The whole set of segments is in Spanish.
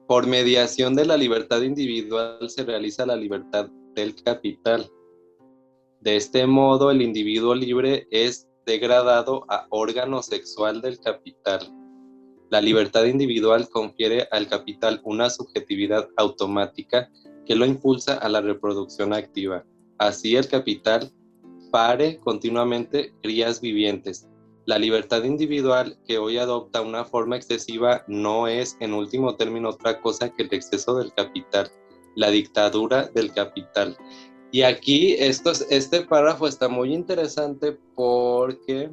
Por mediación de la libertad individual se realiza la libertad del capital. De este modo, el individuo libre es degradado a órgano sexual del capital. La libertad individual confiere al capital una subjetividad automática que lo impulsa a la reproducción activa. Así el capital pare continuamente crías vivientes. La libertad individual que hoy adopta una forma excesiva no es, en último término, otra cosa que el exceso del capital, la dictadura del capital. Y aquí este párrafo está muy interesante porque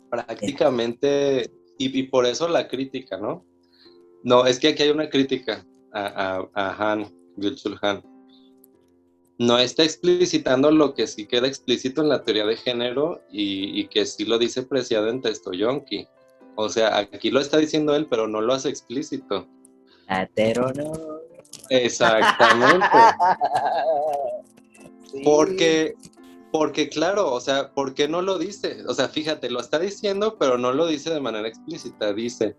prácticamente, y por eso la crítica, ¿no? No, es que aquí hay una crítica a Han, Byung-Chul Han. No está explicitando lo que sí queda explícito en la teoría de género y que sí lo dice Preciado en Testoyonki. O sea, aquí lo está diciendo él, pero no lo hace explícito. Atero no. Exactamente. Sí. Porque claro, o sea, ¿por qué no lo dice? O sea, fíjate, lo está diciendo, pero no lo dice de manera explícita. Dice,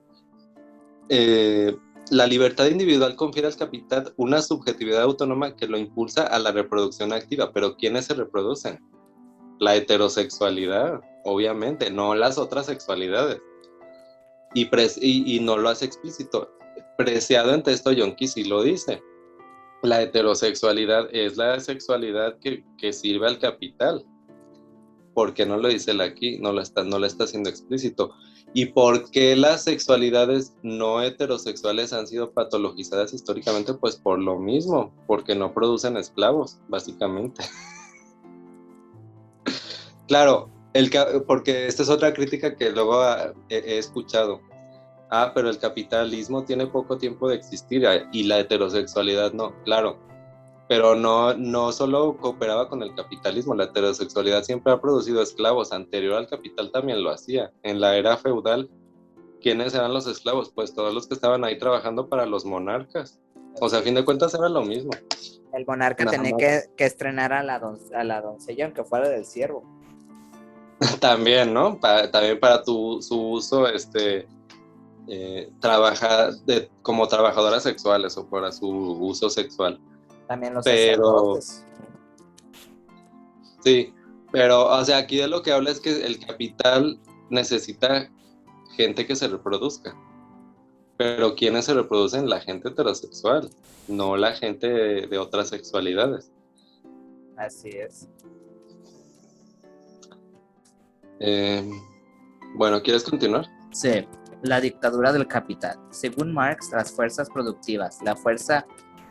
la libertad individual confiere al capital una subjetividad autónoma que lo impulsa a la reproducción activa. Pero ¿quiénes se reproducen? La heterosexualidad, obviamente, no las otras sexualidades. Y no lo hace explícito. Preciado en texto Yonki sí lo dice. La heterosexualidad es la sexualidad que sirve al capital. ¿Por qué no lo dice él aquí? No lo está haciendo explícito. ¿Y por qué las sexualidades no heterosexuales han sido patologizadas históricamente? Pues por lo mismo, porque no producen esclavos, básicamente. Claro, porque esta es otra crítica que luego he escuchado. Pero el capitalismo tiene poco tiempo de existir y la heterosexualidad no, claro. Pero no solo cooperaba con el capitalismo, la heterosexualidad siempre ha producido esclavos. Anterior al capital también lo hacía. En la era feudal, ¿quiénes eran los esclavos? Pues todos los que estaban ahí trabajando para los monarcas. O sea, a fin de cuentas era lo mismo. El monarca Nada tenía más. que estrenar a la doncella, aunque fuera del siervo. También, ¿no? También para su uso, trabajar como trabajadoras sexuales o para su uso sexual. También los Pero, sacerdotes. sí, pero, o sea, aquí de lo que habla es que el capital necesita gente que se reproduzca. Pero ¿quiénes se reproducen? La gente heterosexual, no la gente de otras sexualidades. Así es. Bueno, ¿quieres continuar? Sí, la dictadura del capital. Según Marx, las fuerzas productivas, la fuerza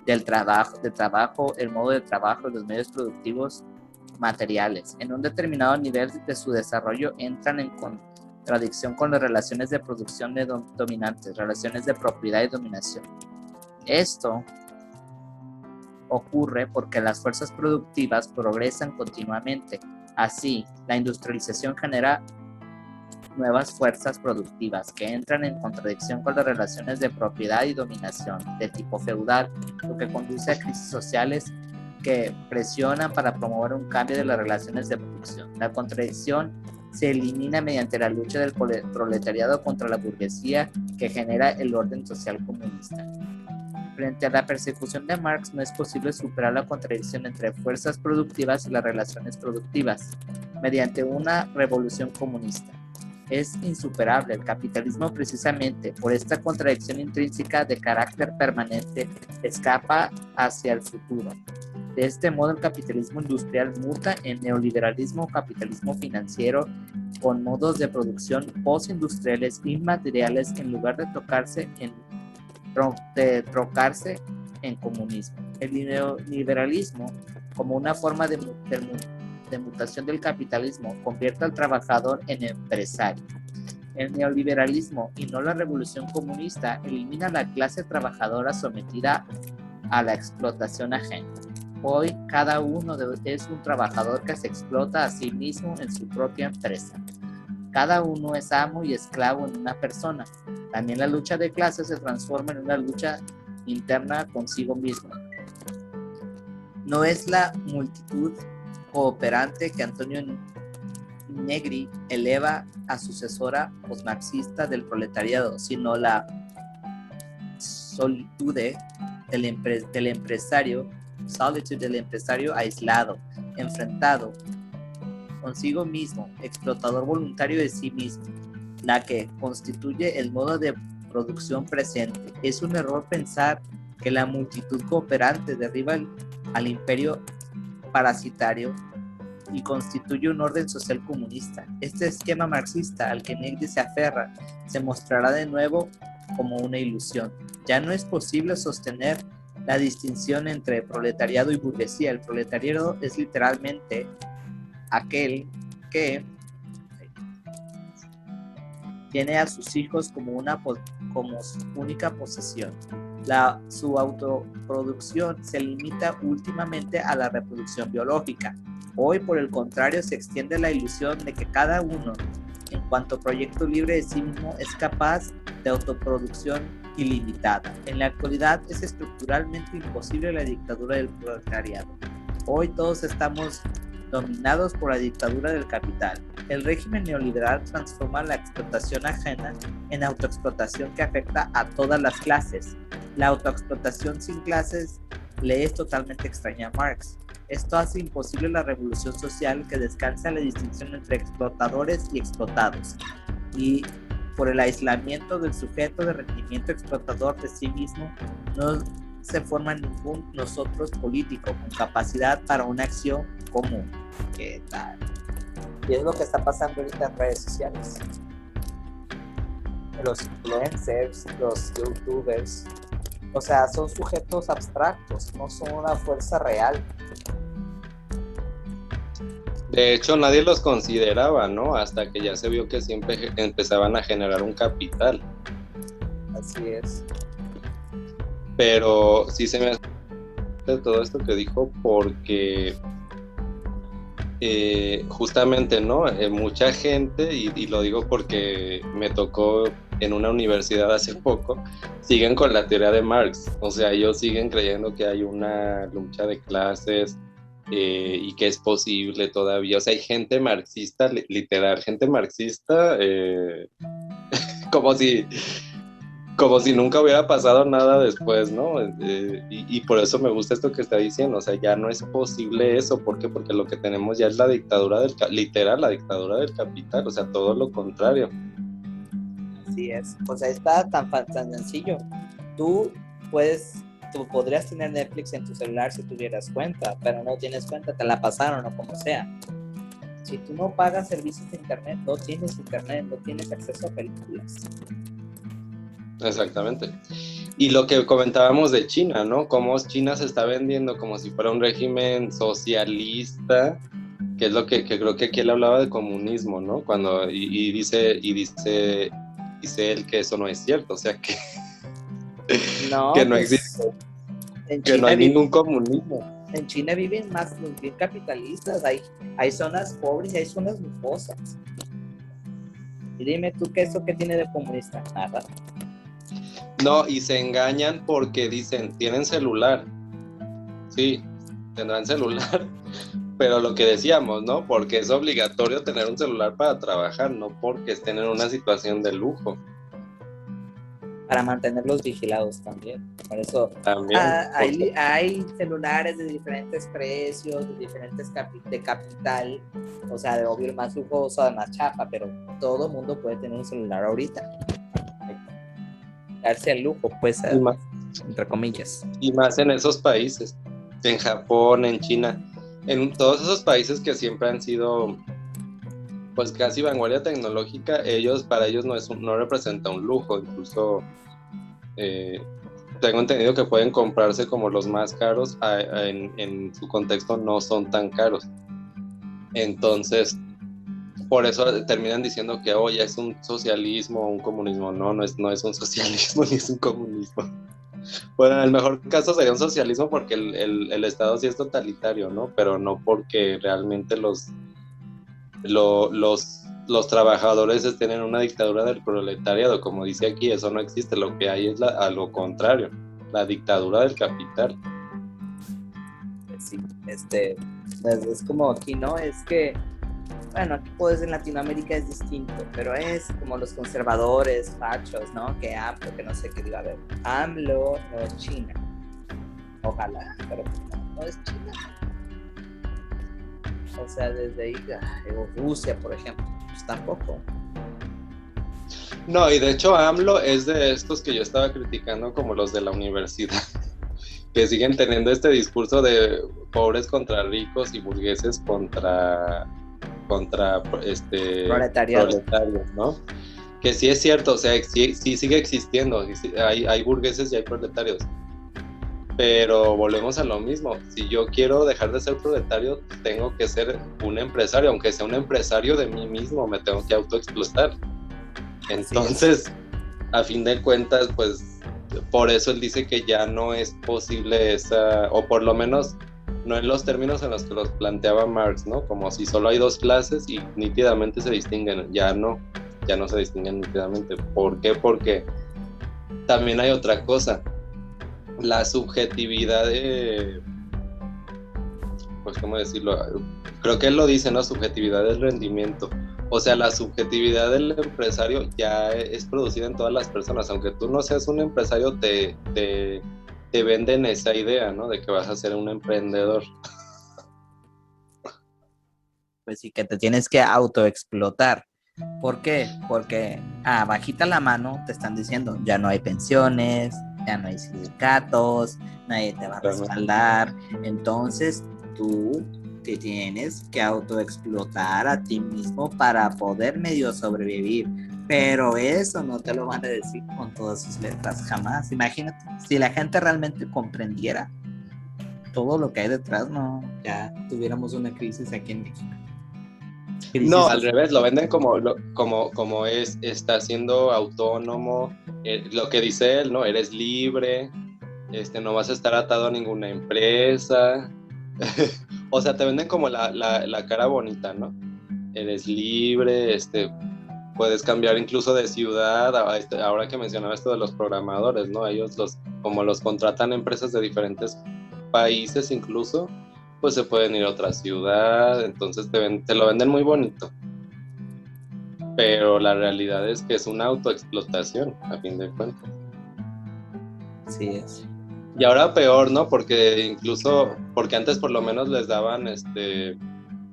del trabajo, el modo de trabajo y los medios productivos materiales, en un determinado nivel de su desarrollo entran en contradicción con las relaciones de producción dominantes, relaciones de propiedad y dominación. Esto ocurre porque las fuerzas productivas progresan continuamente. Así, la industrialización genera nuevas fuerzas productivas que entran en contradicción con las relaciones de propiedad y dominación de tipo feudal, lo que conduce a crisis sociales que presionan para promover un cambio de las relaciones de producción. La contradicción se elimina mediante la lucha del proletariado contra la burguesía que genera el orden social comunista. Frente a la persecución de Marx, no es posible superar la contradicción entre fuerzas productivas y las relaciones productivas mediante una revolución comunista. Es insuperable. El capitalismo, precisamente por esta contradicción intrínseca de carácter permanente, escapa hacia el futuro. De este modo, el capitalismo industrial muta en neoliberalismo o capitalismo financiero con modos de producción postindustriales inmateriales en lugar de trocarse en comunismo. El neoliberalismo, como una forma de mutación del capitalismo, convierte al trabajador en empresario. El neoliberalismo y no la revolución comunista elimina a la clase trabajadora sometida a la explotación ajena. Hoy cada uno es un trabajador que se explota a sí mismo en su propia empresa. Cada uno es amo y esclavo en una persona. También la lucha de clases se transforma en una lucha interna consigo mismo. No es la multitud cooperante que Antonio Negri eleva a sucesora posmarxista del proletariado, sino la solitude del empresario, aislado, enfrentado consigo mismo, explotador voluntario de sí mismo, la que constituye el modo de producción presente. Es un error pensar que la multitud cooperante derriba al imperio parasitario y constituye un orden social comunista. Este esquema marxista al que Negri se aferra se mostrará de nuevo como una ilusión. Ya no es posible sostener la distinción entre proletariado y burguesía. El proletariado es literalmente aquel que tiene a sus hijos como su única posesión. Su autoproducción se limita últimamente a la reproducción biológica. Hoy, por el contrario, se extiende la ilusión de que cada uno, en cuanto proyecto libre de sí mismo, es capaz de autoproducción ilimitada. En la actualidad es estructuralmente imposible la dictadura del proletariado. Hoy todos estamos dominados por la dictadura del capital. El régimen neoliberal transforma la explotación ajena en autoexplotación que afecta a todas las clases. La autoexplotación sin clases le es totalmente extraña a Marx. Esto hace imposible la revolución social que descansa en la distinción entre explotadores y explotados, y por el aislamiento del sujeto de rendimiento explotador de sí mismo, no se forma ningún nosotros político con capacidad para una acción común. ¿Qué tal? Y es lo que está pasando ahorita en redes sociales. Los influencers, los youtubers, o sea, son sujetos abstractos, no son una fuerza real. De hecho, nadie los consideraba, ¿no? Hasta que ya se vio que siempre empezaban a generar un capital. Así es. Pero sí se me hace todo esto que dijo porque justamente, ¿no? Mucha gente, y lo digo porque me tocó en una universidad hace poco, siguen con la teoría de Marx. O sea, ellos siguen creyendo que hay una lucha de clases, y que es posible todavía. O sea, hay gente marxista, literal, gente marxista, como si nunca hubiera pasado nada después, ¿no? Y por eso me gusta esto que está diciendo. O sea, ya no es posible eso. ¿Por qué? Porque lo que tenemos ya es la dictadura literal, la dictadura del capital. O sea, todo lo contrario. Así es. O sea, está tan sencillo. Tú podrías tener Netflix en tu celular si tuvieras cuenta, pero no tienes cuenta, te la pasaron o como sea. Si tú no pagas servicios de internet, no tienes acceso a películas. Exactamente. Y lo que comentábamos de China, ¿no? Cómo China se está vendiendo como si fuera un régimen socialista, que es lo que creo que aquí él hablaba de comunismo, ¿no? Cuando dice él que eso no es cierto, o sea que que no existe, que no hay ningún comunismo. En China viven más bien capitalistas, hay zonas pobres y hay zonas lujosas. Y dime tú, ¿eso qué tiene de comunista? Nada. No, y se engañan porque dicen, tienen celular. Sí, tendrán celular, pero lo que decíamos, ¿no? Porque es obligatorio tener un celular para trabajar, no porque estén en una situación de lujo. Para mantenerlos vigilados también. Por eso también, hay celulares de diferentes precios, de diferentes de capital, o sea, de obvio el más lujoso, el más chafa, pero todo el mundo puede tener un celular ahorita. Darse el lujo, pues, entre comillas. Y más en esos países, en Japón, en China, en todos esos países que siempre han sido pues casi vanguardia tecnológica, para ellos no representa un lujo. Incluso tengo entendido que pueden comprarse como los más caros, en su contexto no son tan caros. Entonces, por eso terminan diciendo que ya es un socialismo o un comunismo. No es un socialismo ni es un comunismo. Bueno, en el mejor caso sería un socialismo porque el Estado sí es totalitario, ¿no? Pero no porque realmente los trabajadores estén en una dictadura del proletariado. Como dice aquí, eso no existe. Lo que hay es a lo contrario, la dictadura del capital. Sí, es como aquí, ¿no? Es que bueno, aquí pues en Latinoamérica es distinto, pero es como los conservadores, fachos, ¿no? Que AMLO, que no sé qué diga, a ver, AMLO no es China, ojalá, pero no es China. O sea, desde ahí, Rusia, por ejemplo, pues tampoco. No, y de hecho AMLO es de estos que yo estaba criticando como los de la universidad, que siguen teniendo este discurso de pobres contra ricos y burgueses contra Proletariado. proletarios, ¿no? Que sí es cierto, o sea, sí sigue existiendo, hay burgueses y hay proletarios, pero volvemos a lo mismo. Si yo quiero dejar de ser proletario, tengo que ser un empresario, aunque sea un empresario de mí mismo, me tengo que autoexplotar. Entonces, a fin de cuentas, pues por eso él dice que ya no es posible esa, o por lo menos no en los términos en los que los planteaba Marx, ¿no? Como si solo hay dos clases y nítidamente se distinguen, ya no se distinguen nítidamente. ¿Por qué? Porque también hay otra cosa, la subjetividad de, pues, ¿cómo decirlo? Creo que él lo dice, ¿no? Subjetividad del rendimiento. O sea, la subjetividad del empresario ya es producida en todas las personas. Aunque tú no seas un empresario, te venden esa idea, ¿no? De que vas a ser un emprendedor. Pues sí, que te tienes que autoexplotar. ¿Por qué? Porque bajita la mano te están diciendo, ya no hay pensiones, ya no hay sindicatos, nadie te va a respaldar. Entonces tú te tienes que autoexplotar a ti mismo para poder medio sobrevivir. Pero eso no te lo van a decir con todas sus letras, jamás. Imagínate, si la gente realmente comprendiera todo lo que hay detrás, no, ya tuviéramos una crisis aquí en México. No, al revés, lo venden como está siendo autónomo, lo que dice él, ¿no? Eres libre, no vas a estar atado a ninguna empresa. O sea, te venden como la cara bonita, ¿no? Eres libre, puedes cambiar incluso de ciudad. Ahora que mencionaba esto de los programadores, ¿no? Ellos como los contratan empresas de diferentes países incluso, pues se pueden ir a otra ciudad, entonces te lo venden muy bonito. Pero la realidad es que es una autoexplotación, a fin de cuentas. Sí es. Y ahora peor, ¿no? Porque antes por lo menos les daban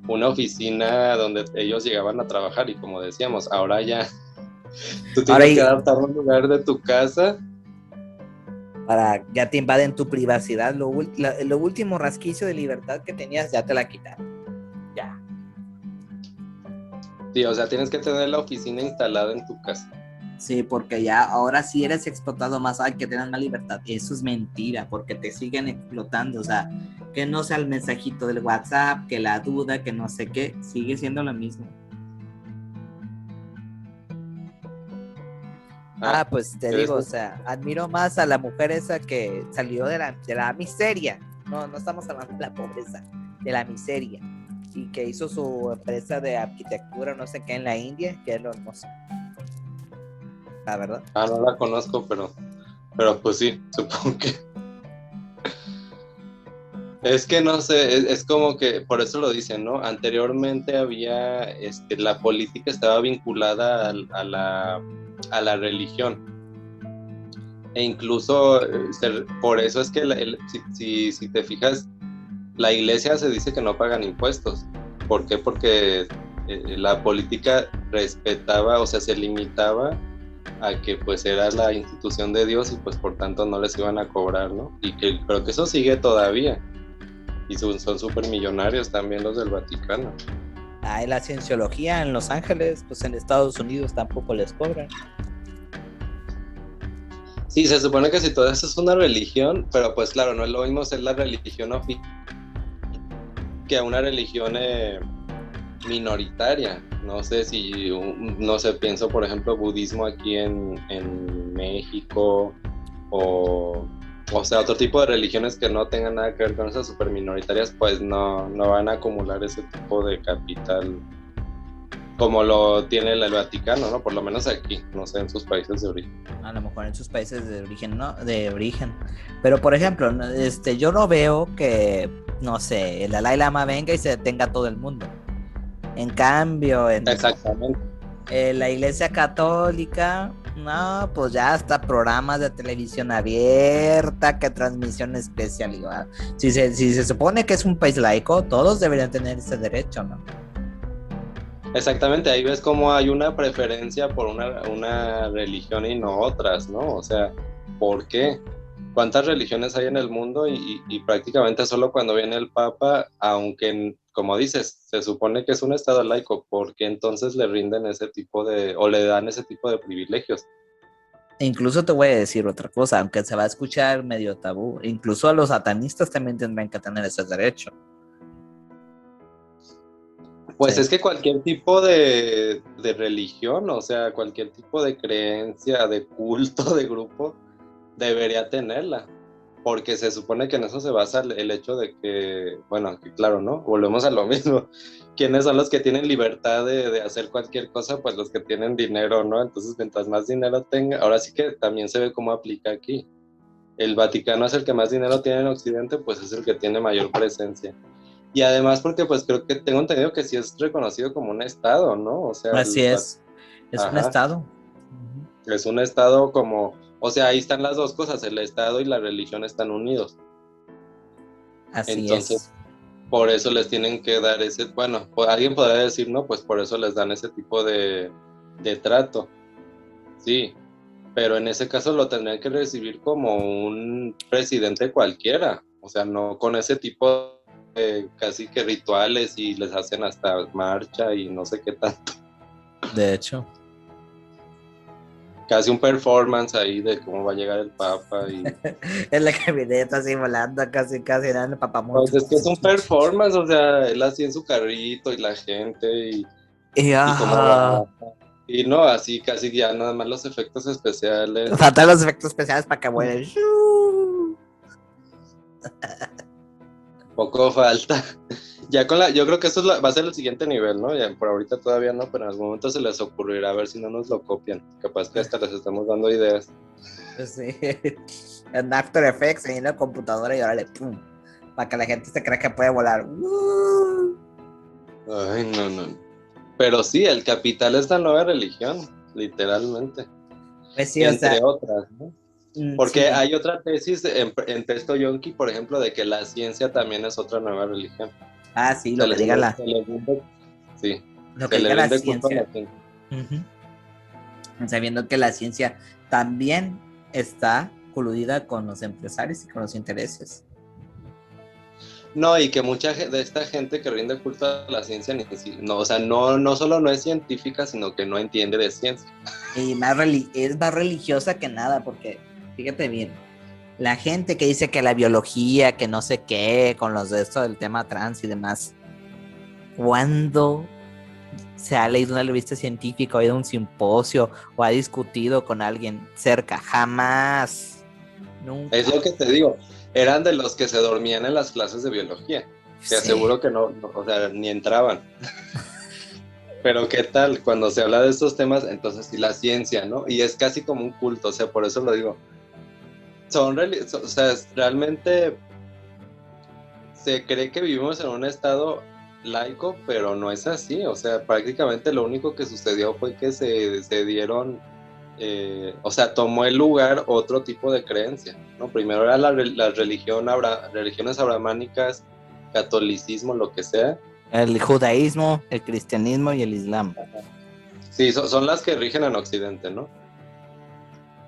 una oficina donde ellos llegaban a trabajar y como decíamos, ahora ya tú tienes que adaptar un lugar de tu casa. Ya te invaden tu privacidad, lo último rasquicio de libertad que tenías ya te la quitaron. Ya. Sí, o sea, tienes que tener la oficina instalada en tu casa. Sí, porque ya ahora sí eres explotado más, que tengan más libertad. Eso es mentira, porque te siguen explotando. O sea, que no sea el mensajito del WhatsApp, que la duda, que no sé qué, sigue siendo lo mismo. Pues te digo, o sea, admiro más a la mujer esa que salió de la miseria. No estamos hablando de la pobreza, de la miseria. Y que hizo su empresa de arquitectura, no sé qué, en la India, que es lo hermoso. La verdad. No la conozco, pero pues sí, supongo que. Es que no sé, es como que, por eso lo dicen, ¿no? Anteriormente había, la política estaba vinculada a la religión. E incluso, por eso es que si te fijas, la iglesia se dice que no pagan impuestos. ¿Por qué? Porque la política respetaba, o sea, se limitaba a que pues era la institución de Dios y pues por tanto no les iban a cobrar, ¿no? Y que creo que eso sigue todavía. Y son súper millonarios también los del Vaticano. La cienciología en Los Ángeles, pues en Estados Unidos tampoco les cobran. Sí, se supone que si todo eso es una religión, pero pues claro, no es lo mismo ser la religión oficial que a una religión minoritaria. No sé si, pienso por ejemplo budismo aquí en México o sea, otro tipo de religiones que no tengan nada que ver con esas super minoritarias, pues no van a acumular ese tipo de capital como lo tiene el Vaticano, ¿no? Por lo menos aquí, no sé, en sus países de origen. A lo mejor en sus países de origen, ¿no? De origen. Pero, por ejemplo, yo no veo que, no sé, el Dalai Lama venga y se detenga a todo el mundo. En cambio, en Exactamente. la Iglesia Católica, no, pues ya hasta programas de televisión abierta, que transmisión especial. Si se supone que es un país laico, todos deberían tener ese derecho, ¿no? Exactamente, ahí ves cómo hay una preferencia por una religión y no otras, ¿no? O sea, ¿por qué? ¿Cuántas religiones hay en el mundo? Y prácticamente solo cuando viene el Papa, aunque, como dices, se supone que es un estado laico, ¿por qué entonces le rinden ese tipo o le dan ese tipo de privilegios? E incluso te voy a decir otra cosa, aunque se va a escuchar medio tabú, incluso a los satanistas también tendrán que tener ese derecho. Pues Sí. es que cualquier tipo de religión, o sea, cualquier tipo de creencia, de culto, de grupo, debería tenerla, porque se supone que en eso se basa el hecho de que, bueno, que claro, ¿no? Volvemos a lo mismo. ¿Quiénes son los que tienen libertad de hacer cualquier cosa? Pues los que tienen dinero, ¿no? Entonces, mientras más dinero tenga, ahora sí que también se ve cómo aplica aquí. El Vaticano es el que más dinero tiene en Occidente, pues es el que tiene mayor presencia. Y además porque pues creo que tengo entendido que sí es reconocido como un estado, ¿no? O sea, Así es un ajá, estado. es un estado como, o sea, ahí están las dos cosas, el estado y la religión están unidos. Así Entonces, es. por eso les tienen que dar ese, bueno, alguien podría decir, no, pues por eso les dan ese tipo de trato, sí, pero en ese caso lo tendrían que recibir como un presidente cualquiera, o sea, no con ese tipo de casi que rituales y les hacen hasta marcha y no sé qué tanto, De hecho. casi un performance ahí de cómo va a llegar el Papa y Es la camioneta así volando, casi, dando pues papamotes. es que es un performance, o sea, él así en su carrito y la gente Y y cómo va. Y no, así casi ya nada más los efectos especiales. faltan los efectos especiales para que vuelen. Poco falta. Ya yo creo que eso va a ser el siguiente nivel, ¿no? Ya por ahorita todavía no, pero en algún momento se les ocurrirá a ver si no nos lo copian. Capaz que hasta les estamos dando ideas. Sí. En After Effects, ahí en la computadora y órale, pum. Para que la gente se crea que puede volar. Ay, no, no. Pero sí, el capital es la nueva religión, literalmente. Pues sí, o Entre sea, otras, ¿no? Porque sí, hay otra tesis en texto yonki, por ejemplo, de que la ciencia también es otra nueva religión. sí, Se lo que le, diga se le rinde, sí, lo que se le diga la rinde culto a ciencia. la ciencia. Sabiendo que la ciencia también está coludida con los empresarios y con los intereses. No, y que mucha de esta gente que rinde culto a la ciencia, no, o sea, no solo no es científica, sino que no entiende de ciencia. Y es más religiosa que nada, porque fíjate bien, la gente que dice que la biología, que no sé qué, con los de esto del tema trans y demás, ¿cuándo se ha leído una revista científica o ha ido a un simposio o ha discutido con alguien cerca? Jamás, Es nunca. lo que te digo, eran de los que se dormían en las clases de biología. Te Sí, aseguro que no, o sea, ni entraban. Pero ¿qué tal? Cuando se habla de estos temas, entonces sí la ciencia, ¿no? Y es casi como un culto, o sea, por eso lo digo. O sea, realmente se cree que vivimos en un estado laico, pero no es así. O sea, prácticamente lo único que sucedió fue que se dieron, o sea, tomó el lugar otro tipo de creencia, ¿no? Primero era la religiones abrahámicas, catolicismo, lo que sea. el judaísmo, el cristianismo y el islam. Sí, son las que rigen en Occidente, ¿no?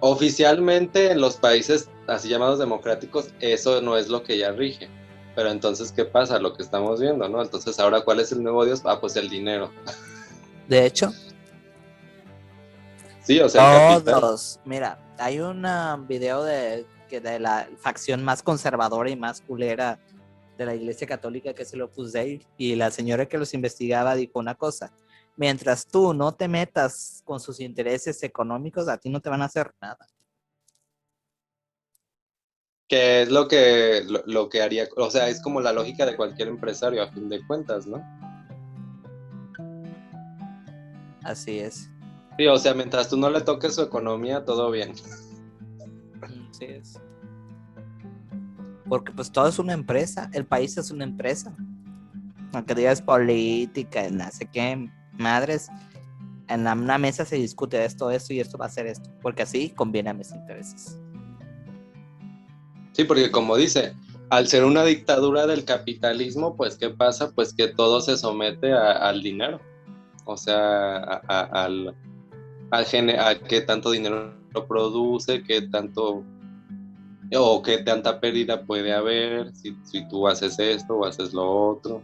Oficialmente en los países así llamados democráticos, eso no es lo que ya rige. Pero entonces, ¿qué pasa? Lo que estamos viendo, ¿no? Entonces, ahora, ¿cuál es el nuevo Dios? Ah, pues el dinero. De hecho, Sí, o sea, el capital. todos. Mira, hay un video de la facción más conservadora y más culera de la Iglesia Católica, que es el Opus Dei, y la señora que los investigaba dijo una cosa: mientras tú no te metas con sus intereses económicos, a ti no te van a hacer nada. Que es lo que haría, o sea, es como la lógica de cualquier empresario a fin de cuentas, ¿no? Así es. Sí, o sea, mientras tú no le toques su economía, todo bien. Así es. Porque pues todo es una empresa, el país es una empresa. aunque digas política, no sé qué, madres, en una mesa se discute esto y esto va a ser esto, porque así conviene a mis intereses. Sí, porque como dice, al ser una dictadura del capitalismo, pues ¿qué pasa? Pues que todo se somete al dinero, o sea, a qué tanto dinero produce, qué tanto o qué tanta pérdida puede haber si tú haces esto o haces lo otro.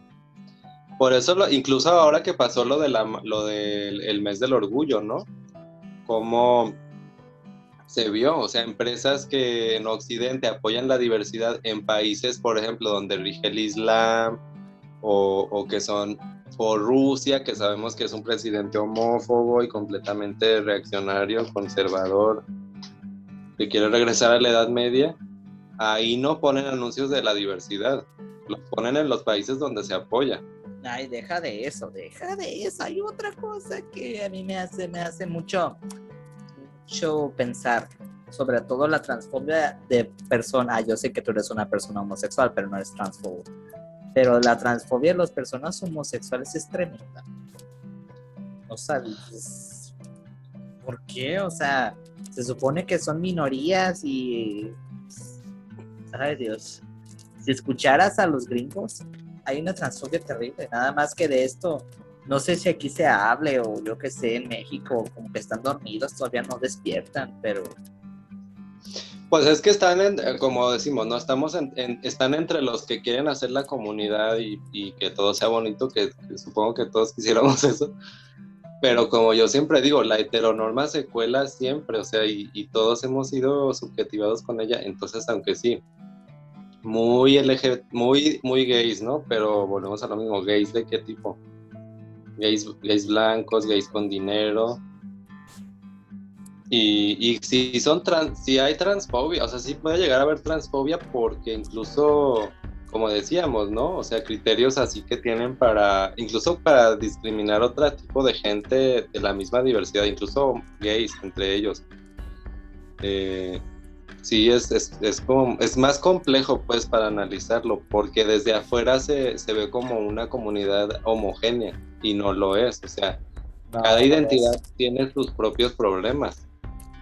Por eso, incluso ahora que pasó lo del el mes del orgullo, ¿no? Cómo se vio, o sea, empresas que en Occidente apoyan la diversidad en países, por ejemplo, donde rige el Islam, o que son por Rusia, que sabemos que es un presidente homófobo y completamente reaccionario, conservador, que quiere regresar a la Edad Media. Ahí no ponen anuncios de la diversidad, los ponen en los países donde se apoya. Ay, deja de eso. Hay otra cosa que a mí me hace mucho pensar, sobre todo la transfobia de persona. Yo sé que tú eres una persona homosexual, pero no eres transfobo. Pero la transfobia de las personas homosexuales es tremenda. O sea, ¿por qué? O sea, se supone que son minorías y... Ay, Dios. Si escucharas a los gringos, hay una transfobia terrible. Nada más que de esto, no sé si aquí se hable o yo que sé, en México, como que están dormidos, todavía no despiertan, pero... Pues es que están, como decimos, no estamos están entre los que quieren hacer la comunidad y que todo sea bonito, que supongo que todos quisiéramos eso, pero como yo siempre digo, la heteronorma se cuela siempre, o sea, y todos hemos sido subjetivados con ella, entonces aunque sí, muy muy gays, ¿no? Pero volvemos a lo mismo, gays de qué tipo, gays blancos, gays con dinero. Y si hay transfobia, o sea, sí puede llegar a haber transfobia porque incluso, como decíamos, ¿no? O sea, criterios así que tienen incluso para discriminar otro tipo de gente de la misma diversidad, incluso gays entre ellos. Sí, es más complejo pues para analizarlo, porque desde afuera se ve como una comunidad homogénea y no lo es, o sea, cada identidad tiene sus propios problemas.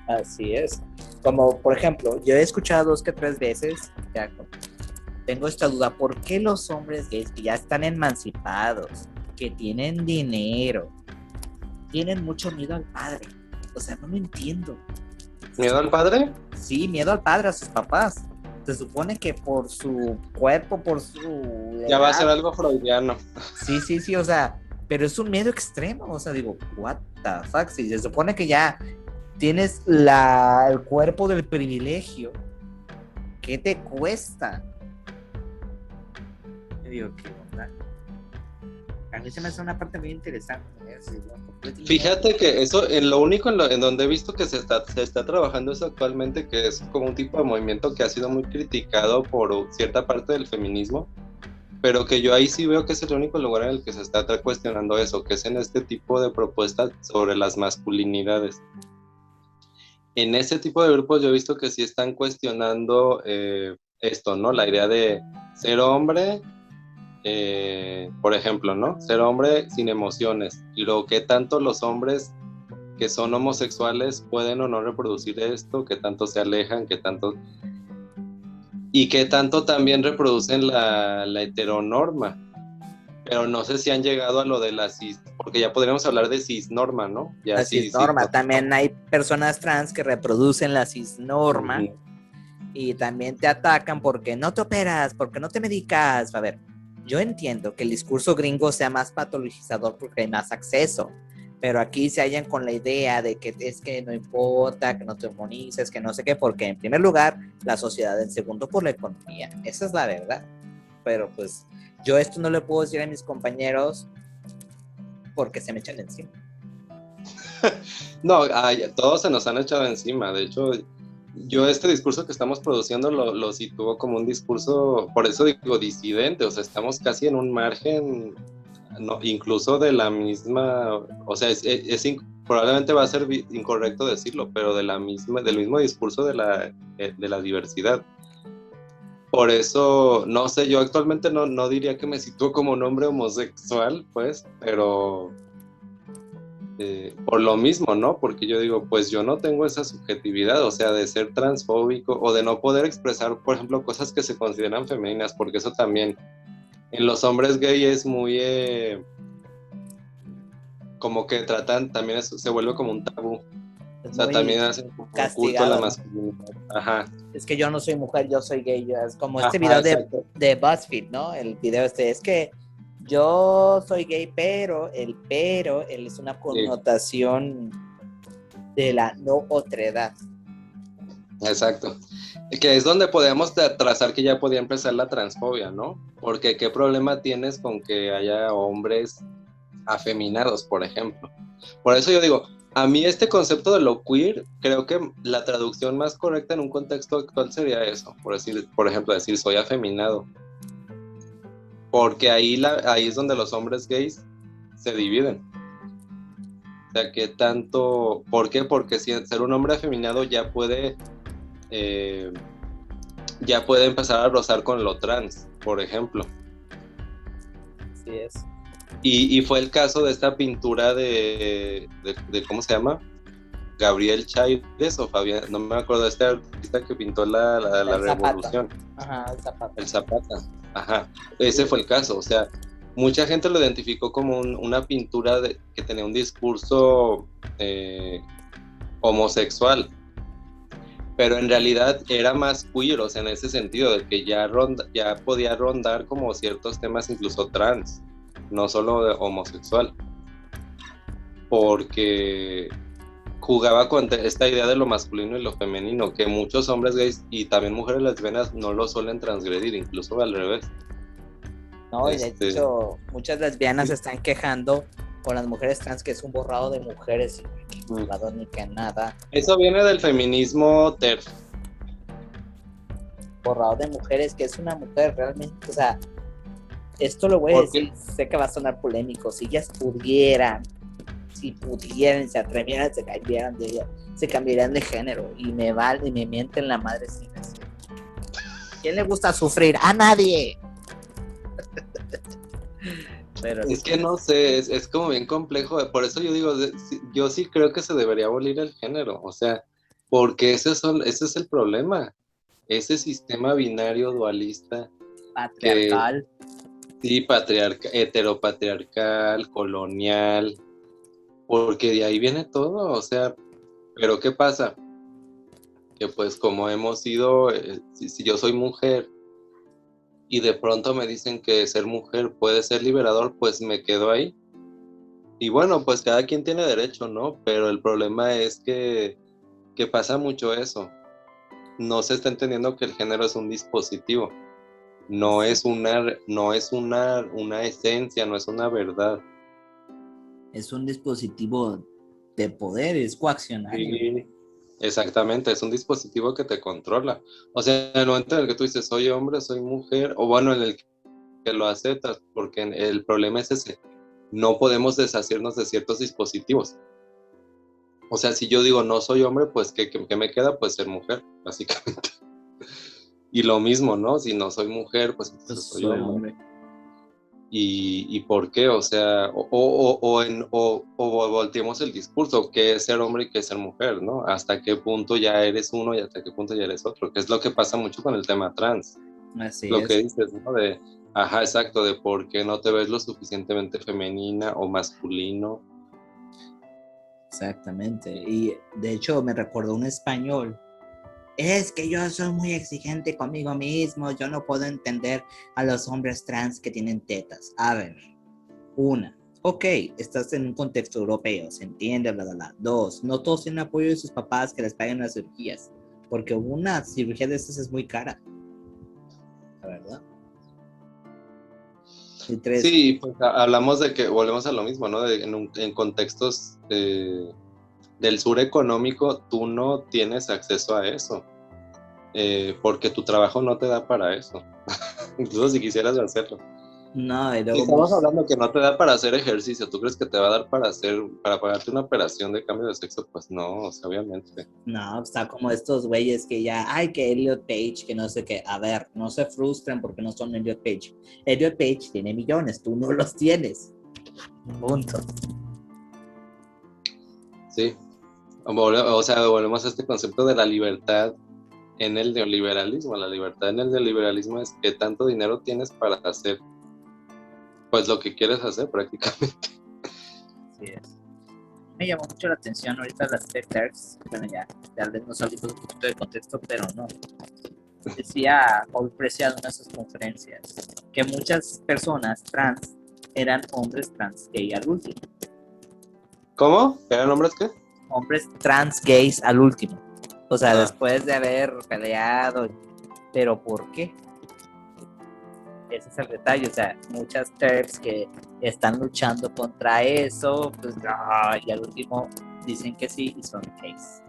Así es. Como, por ejemplo, yo he escuchado 2 que 3 veces, ya tengo esta duda, ¿por qué los hombres gays que ya están emancipados, que tienen dinero, tienen mucho miedo al padre? O sea, no lo entiendo. ¿Miedo al padre? Sí, miedo al padre, a sus papás. Se supone que por su cuerpo, por su Ya va a ser edad. algo freudiano. Sí, o sea, pero es un miedo extremo, o sea, digo, what the fuck, si se supone que ya tienes el cuerpo del privilegio, ¿qué te cuesta? Yo digo, ¿qué onda? A mí se me hace una parte muy interesante. Fíjate que eso, en lo único en donde he visto que se está trabajando eso actualmente, que es como un tipo de movimiento que ha sido muy criticado por cierta parte del feminismo, pero que yo ahí sí veo que es el único lugar en el que se está cuestionando eso, que es en este tipo de propuestas sobre las masculinidades. En ese tipo de grupos yo he visto que sí están cuestionando esto, ¿no? La idea de ser hombre, por ejemplo, ¿no? Ser hombre sin emociones. Y lo que tanto los hombres que son homosexuales pueden o no reproducir esto, que tanto se alejan, que tanto... Y que tanto también reproducen la heteronorma. Pero no sé si han llegado a lo de la cis, porque ya podríamos hablar de cisnorma, ¿no? Ya la cisnorma, también hay personas trans que reproducen la cisnorma. Uh-huh. Y también te atacan porque no te operas, porque no te medicas. A ver, yo entiendo que el discurso gringo sea más patologizador porque hay más acceso, pero aquí se hallan con la idea de que es que no importa, que no te hormonices, que no sé qué, porque en primer lugar la sociedad, en segundo por la economía. Esa es la verdad. Pero pues yo esto no le puedo decir a mis compañeros porque se me echan encima. No, todos se nos han echado encima. De hecho, yo este discurso que estamos produciendo lo sitúo como un discurso, por eso digo disidente, o sea, estamos casi en un margen, no, incluso de la misma, o sea, probablemente va a ser incorrecto decirlo, pero del mismo discurso de la diversidad. Por eso, no sé, yo actualmente no diría que me sitúo como un hombre homosexual, pues, pero por lo mismo, ¿no? Porque yo digo, pues yo no tengo esa subjetividad, o sea, de ser transfóbico o de no poder expresar, por ejemplo, cosas que se consideran femeninas, porque eso también en los hombres gay es muy, como que tratan, también se vuelve como un tabú. Es O sea, muy también hacen como un culto a la castigado, ¿no? masculinidad. Ajá. Es que yo no soy mujer, yo soy gay. Es como este Ajá, video exacto. de BuzzFeed, ¿no? El video este es que yo soy gay, pero, él es una Sí, connotación de la no otredad. exacto. Que es donde podemos trazar que ya podía empezar la transfobia, ¿no? Porque qué problema tienes con que haya hombres afeminados, por ejemplo. Por eso yo digo, a mí este concepto de lo queer, creo que la traducción más correcta en un contexto actual sería eso, por decir, por ejemplo, decir soy afeminado, porque ahí es donde los hombres gays se dividen. O sea, que tanto, ¿por qué? Porque si ser un hombre afeminado eh, ya puede empezar a rozar con lo trans, por ejemplo. Así es. Y fue el caso de esta pintura ¿cómo se llama? Gabriel Chaires o Fabián, no me acuerdo, de este artista que pintó la El Zapata. revolución. Ajá, el Zapata. El Zapata. Ajá. Ese fue el caso. O sea, mucha gente lo identificó como una pintura que tenía un discurso homosexual, pero en realidad era más queer, o sea, en ese sentido, de que ya podía rondar como ciertos temas incluso trans, no solo homosexual, porque jugaba con esta idea de lo masculino y lo femenino, que muchos hombres gays y también mujeres lesbianas no lo suelen transgredir, incluso al revés. No, y de hecho, muchas lesbianas se están quejando con las mujeres trans que es un borrado de mujeres, y que borrado ni que nada. Eso viene del feminismo TERF. Borrado de mujeres, que es una mujer realmente, o sea, esto lo voy a decir, sé que va a sonar polémico, si ellas pudieran, se atrevieran, se cambiarían de género, y me mienten la madre sin decir. ¿Quién le gusta sufrir? ¡A nadie! Pero es que no sé, es como bien complejo, por eso yo digo, yo sí creo que se debería abolir el género, o sea, porque ese es el problema, ese sistema binario dualista, patriarcal, sí, heteropatriarcal, colonial, porque de ahí viene todo, o sea, pero ¿qué pasa? Que pues como hemos sido, si yo soy mujer, y de pronto me dicen que ser mujer puede ser liberador, pues me quedo ahí. Y bueno, pues cada quien tiene derecho, ¿no? Pero el problema es que pasa mucho eso. No se está entendiendo que el género es un dispositivo. No es una esencia, no es una verdad. Es un dispositivo de poder, es coaccionario. Sí, exactamente, es un dispositivo que te controla. O sea, en el momento en el que tú dices soy hombre, soy mujer, o bueno, en el que lo aceptas, porque el problema es ese. No podemos deshacernos de ciertos dispositivos. O sea, si yo digo no soy hombre, pues ¿qué me queda? Pues ser mujer, básicamente. Y lo mismo, ¿no? Si no soy mujer, pues entonces soy hombre. ¿Y por qué? O sea, o volteemos el discurso, ¿qué es ser hombre y qué es ser mujer, ¿no? ¿Hasta qué punto ya eres uno y hasta qué punto ya eres otro? Que es lo que pasa mucho con el tema trans. Así lo es. Que dices, ¿no? Ajá, exacto, de por qué no te ves lo suficientemente femenina o masculino. Exactamente. Y de hecho me recordó un español. Es que yo soy muy exigente conmigo mismo, yo no puedo entender a los hombres trans que tienen tetas. A ver, ok, estás en un contexto europeo, se entiende, bla, bla, bla. 2, no todos tienen apoyo de sus papás que les paguen las cirugías, porque una cirugía de estas es muy cara, la verdad. Y 3, sí, pues hablamos de que volvemos a lo mismo, ¿no? En contextos del sur económico, tú no tienes acceso a eso, porque tu trabajo no te da para eso, incluso si quisieras hacerlo. No, y Si luego estamos hablando que no te da para hacer ejercicio, ¿tú crees que te va a dar para pagarte una operación de cambio de sexo? Pues no, o sea, obviamente. no, está como estos güeyes que ya, ay, que Elliot Page, que no sé qué. A ver, no se frustren porque no son Elliot Page. Elliot Page tiene millones, tú no los tienes. Punto. Sí. O sea, volvemos a este concepto de la libertad en el neoliberalismo. La libertad en el neoliberalismo es que tanto dinero tienes para hacer, pues lo que quieres hacer prácticamente. Así es. Me llamó mucho la atención ahorita las TERFs. Bueno, ya nos salimos un poquito de contexto, pero no. Decía Paul Preciado en una de sus conferencias que muchas personas trans eran hombres trans gay al último. ¿Cómo? ¿Eran hombres qué? Hombres trans gays al último. O sea, Ah. después de haber peleado. ¿Pero por qué? Ese es el detalle. O sea, muchas TERFs que están luchando contra eso, pues y al último dicen que sí y son gays.